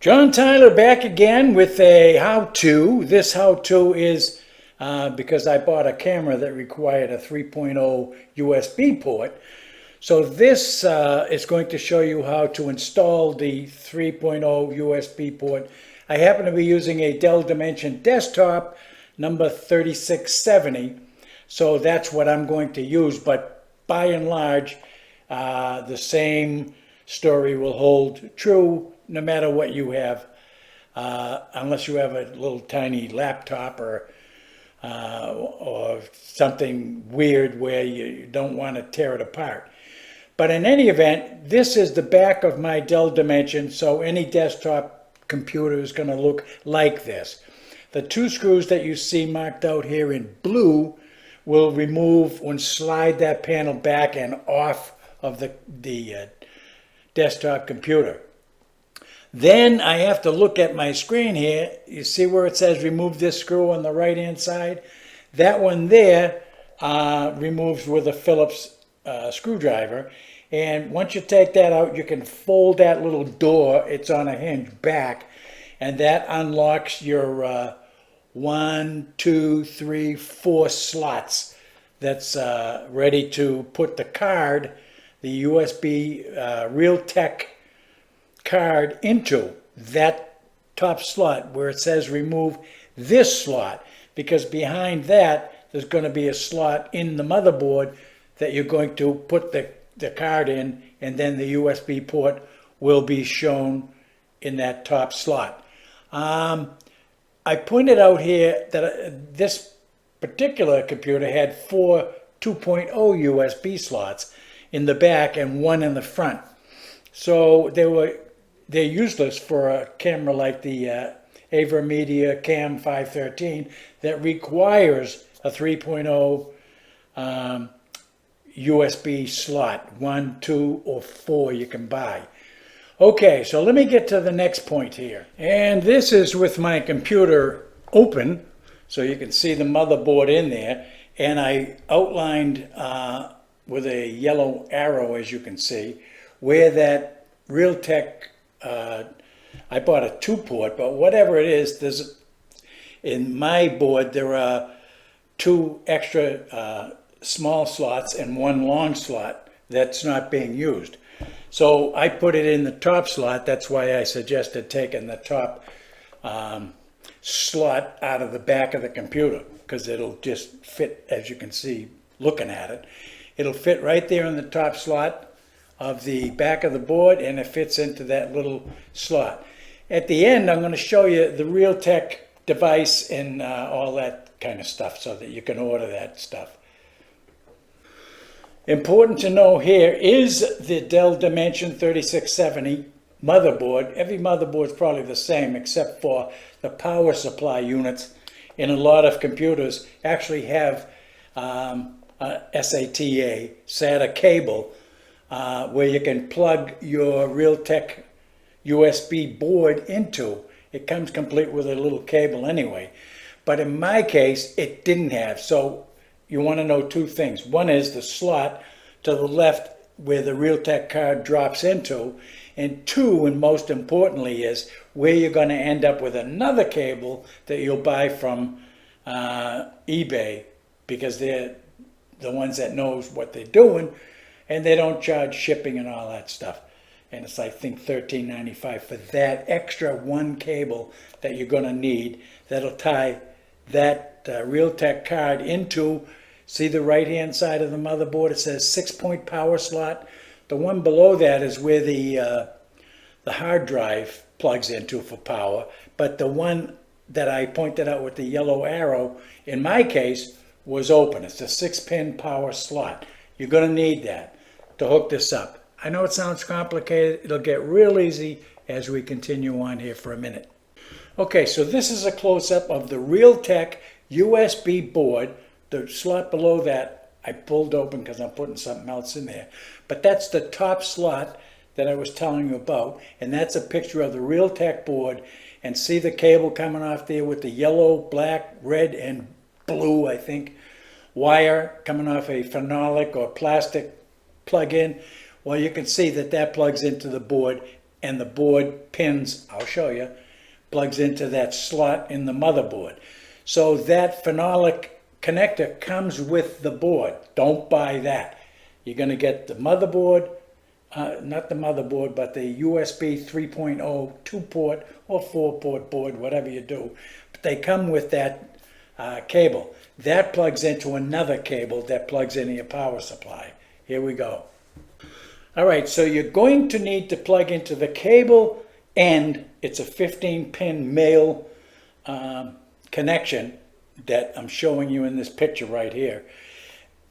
John Tyler back again with a how-to. This how-to is because I bought a camera that required a 3.0 USB port. So this is going to show you how to install the 3.0 USB port. I happen to be using a Dell Dimension desktop number 3670. So that's what I'm going to use, but by and large, the same story will hold true no matter what you have, unless you have a little tiny laptop or something weird where you don't want to tear it apart. But in any event, this is the back of my Dell Dimension, so any desktop computer is going to look like this. The two screws that you see marked out here in blue will remove and slide that panel back and off of the desktop computer. Then I have to look at my screen here. You see where it says remove this screw on the right hand side? That one there removes with a Phillips screwdriver. And once you take that out, you can fold that little door. It's on a hinge back, and that unlocks your 1, 2, 3, 4 slots that's ready to put the card, the USB Realtek card, into that top slot where it says remove this slot, because behind that there's going to be a slot in the motherboard that you're going to put the card in, and then the USB port will be shown in that top slot. I pointed out here that this particular computer had 4 2.0 USB slots in the back and 1 in the front. So they're useless for a camera like the AverMedia Cam 513 that requires a 3.0 USB slot, 1, 2, or 4 you can buy. Okay, so let me get to the next point here. And this is with my computer open, so you can see the motherboard in there. And I outlined with a yellow arrow, as you can see, where that Realtek, I bought a 2-port, but whatever it is, in my board there are 2 extra small slots and 1 long slot that's not being used. So I put it in the top slot. That's why I suggested taking the top slot out of the back of the computer, because it'll just fit, as you can see looking at it. It'll fit right there in the top slot of the back of the board, and it fits into that little slot. At the end, I'm going to show you the Realtek device and all that kind of stuff so that you can order that stuff. Important to know here is the Dell Dimension 3670 motherboard. Every motherboard is probably the same except for the power supply units. In a lot of computers actually have a SATA cable where you can plug your Realtek USB board into. It comes complete with a little cable anyway. But in my case, it didn't have. So you want to know 2 things. One is the slot to the left where the Realtek card drops into. And 2, and most importantly, is where you're going to end up with another cable that you'll buy from eBay, because they're the ones that knows what they're doing, and they don't charge shipping and all that stuff. And it's, I think, $13.95 for that extra 1 cable that you're going to need that'll tie that Realtek card into. See the right hand side of the motherboard? It says 6-point power slot. The one below that is where the hard drive plugs into for power. But the one that I pointed out with the yellow arrow, in my case, was open. It's a 6-pin power slot. You're going to need that to hook this up. I know it sounds complicated. It'll get real easy as we continue on here for a minute. Okay, so this is a close-up of the Realtek USB board. The slot below that I pulled open because I'm putting something else in there. But that's the top slot that I was telling you about, and that's a picture of the Realtek board. And see the cable coming off there with the yellow, black, red, and blue, I think, wire coming off a phenolic or plastic plug-in. Well, you can see that that plugs into the board, and the board pins, I'll show you, plugs into that slot in the motherboard. So that phenolic connector comes with the board. Don't buy that. You're going to get the motherboard, not the motherboard, but the USB 3.0 2-port or 4-port board, whatever you do. But they come with that cable. That plugs into another cable that plugs into your power supply. Here we go. All right, so you're going to need to plug into the cable end. It's a 15-pin male connection that I'm showing you in this picture right here.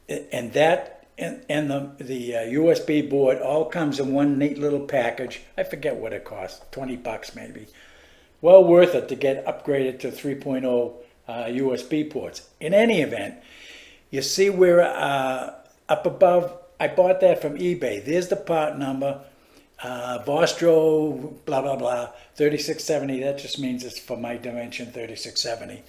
And that and the USB board all comes in one neat little package. I forget what it costs, 20 bucks maybe. Well worth it to get upgraded to 3.0 USB ports. In any event, you see where up above, I bought that from eBay. There's the part number, Vostro, blah, blah, blah, 3670. That just means it's for my Dimension 3670.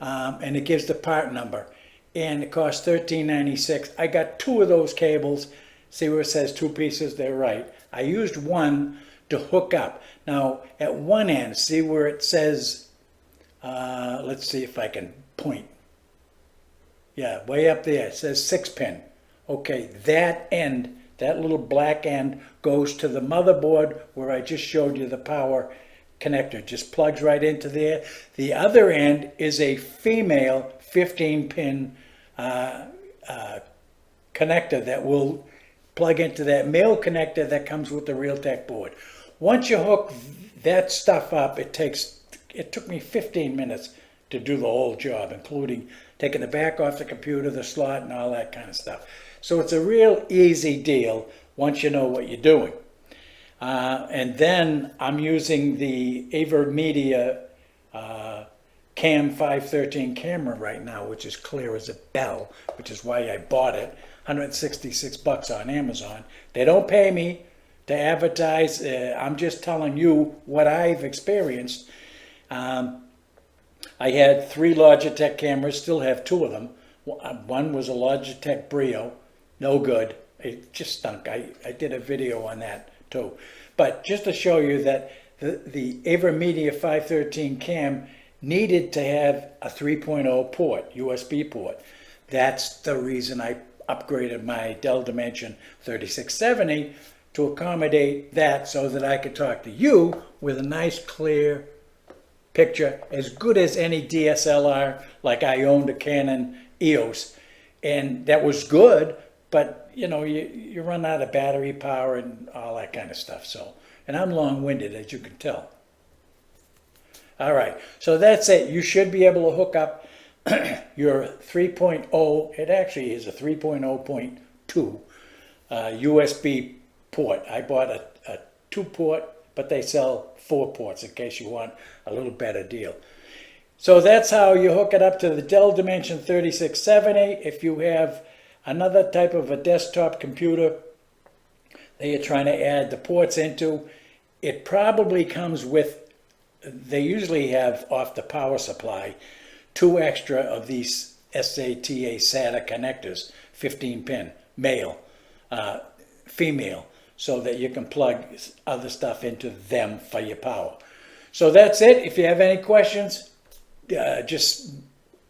And it gives the part number. And it costs $13.96. I got 2 of those cables. See where it says 2 pieces? They're right. I used one to hook up. Now, at one end, see where it says, let's see if I can point. Yeah, way up there, it says 6-pin. Okay, that end, that little black end, goes to the motherboard where I just showed you the power connector. Just plugs right into there. The other end is a female 15-pin connector that will plug into that male connector that comes with the Realtek board. Once you hook that stuff up, it took me 15 minutes to do the whole job, including taking the back off the computer, the slot, and all that kind of stuff. So it's a real easy deal once you know what you're doing. And then I'm using the AverMedia Cam 513 camera right now, which is clear as a bell, which is why I bought it. 166 bucks on Amazon. They don't pay me to advertise. I'm just telling you what I've experienced. I had 3 Logitech cameras, still have 2 of them. One was a Logitech Brio, no good. It just stunk. I did a video on that too. But just to show you that the AverMedia 513 cam needed to have a 3.0 port, USB port. That's the reason I upgraded my Dell Dimension 3670 to accommodate that, so that I could talk to you with a nice clear picture, as good as any DSLR. Like I owned a Canon EOS, and that was good, but you know, you run out of battery power and all that kind of stuff. So, and I'm long-winded, as you can tell. All right, so that's it. You should be able to hook up your 3.0, it actually is a 3.0.2 USB port. I bought a 2-port, but they sell 4 ports in case you want a little better deal. So that's how you hook it up to the Dell Dimension 3670. If you have another type of a desktop computer that you're trying to add the ports into, it probably comes with, they usually have off the power supply, 2 extra of these SATA connectors, 15-pin, male, female, so that you can plug other stuff into them for your power. So that's it. If you have any questions, just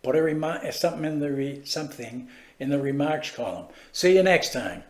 put something in the remarks column. See you next time.